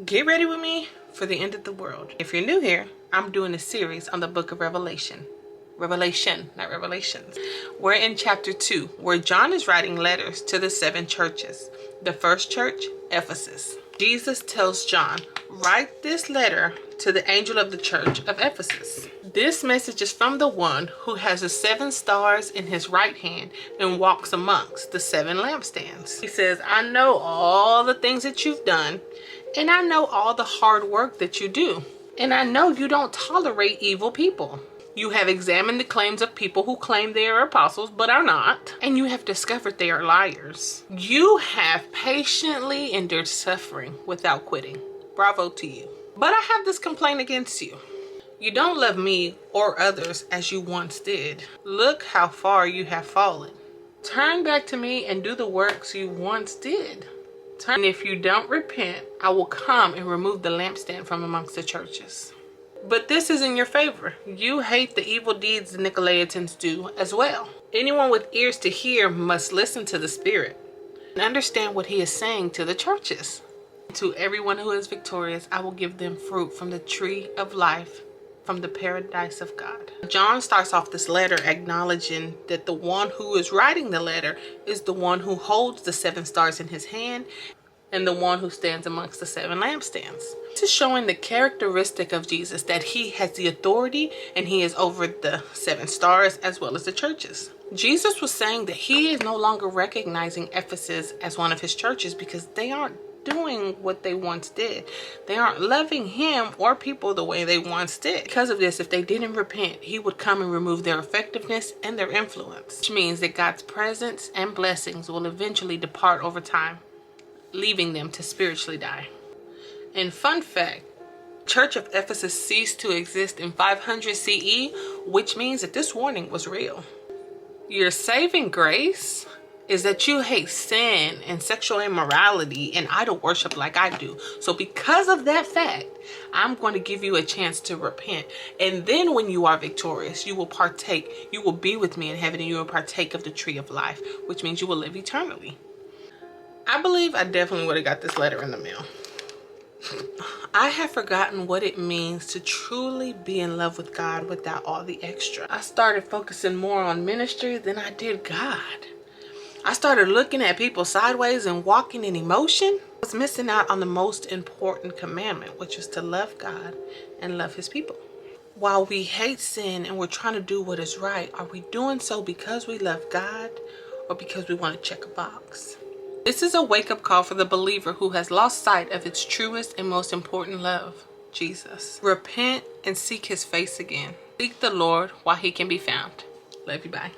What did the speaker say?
Get ready with me for the end of the world. If you're new here, I'm doing a series on the book of Revelation. Revelation, not Revelations. We're in chapter 2, where John is writing letters to the 7 churches. The first church, Ephesus. Jesus tells John, write this letter to the angel of the Church of Ephesus. This message is from the one who has the 7 stars in his right hand and walks amongst the 7 lampstands. He says, I know all the things that you've done, and I know all the hard work that you do. And I know you don't tolerate evil people. You have examined the claims of people who claim they are apostles but are not. And you have discovered they are liars. You have patiently endured suffering without quitting. Bravo to you. But I have this complaint against you. You don't love me or others as you once did. Look how far you have fallen. Turn back to me and do the works you once did. And if you don't repent, I will come and remove the lampstand from amongst the churches. But this is in your favor. You hate the evil deeds the Nicolaitans do as well. Anyone with ears to hear must listen to the Spirit and understand what he is saying to the churches. To everyone who is victorious, I will give them fruit from the tree of life, from the paradise of God. John starts off this letter acknowledging that the one who is writing the letter is the one who holds the 7 stars in his hand and the one who stands amongst the 7 lampstands. This is showing the characteristic of Jesus, that he has the authority and he is over the 7 stars as well as the churches. Jesus was saying that he is no longer recognizing Ephesus as one of his churches because they aren't doing what they once did. They aren't loving him or people the way they once did. Because of this, if they didn't repent, he would come and remove their effectiveness and their influence, which means that God's presence and blessings will eventually depart over time, leaving them to spiritually die. And fun fact, Church of Ephesus ceased to exist in 500 CE, which means that this warning was real. Your saving grace is that you hate sin and sexual immorality and idol worship like I do. So because of that fact, I'm going to give you a chance to repent. And then when you are victorious, you will partake, you will be with me in heaven, and you will partake of the tree of life, which means you will live eternally. I believe I definitely would have got this letter in the mail. I have forgotten what it means to truly be in love with God without all the extra. I started focusing more on ministry than I did God. I started looking at people sideways and walking in emotion. I was missing out on the most important commandment, which is to love God and love his people. While we hate sin and we're trying to do what is right, are we doing so because we love God or because we want to check a box? This is a wake-up call for the believer who has lost sight of its truest and most important love, Jesus. Repent and seek his face again. Seek the Lord while he can be found. Love you, bye.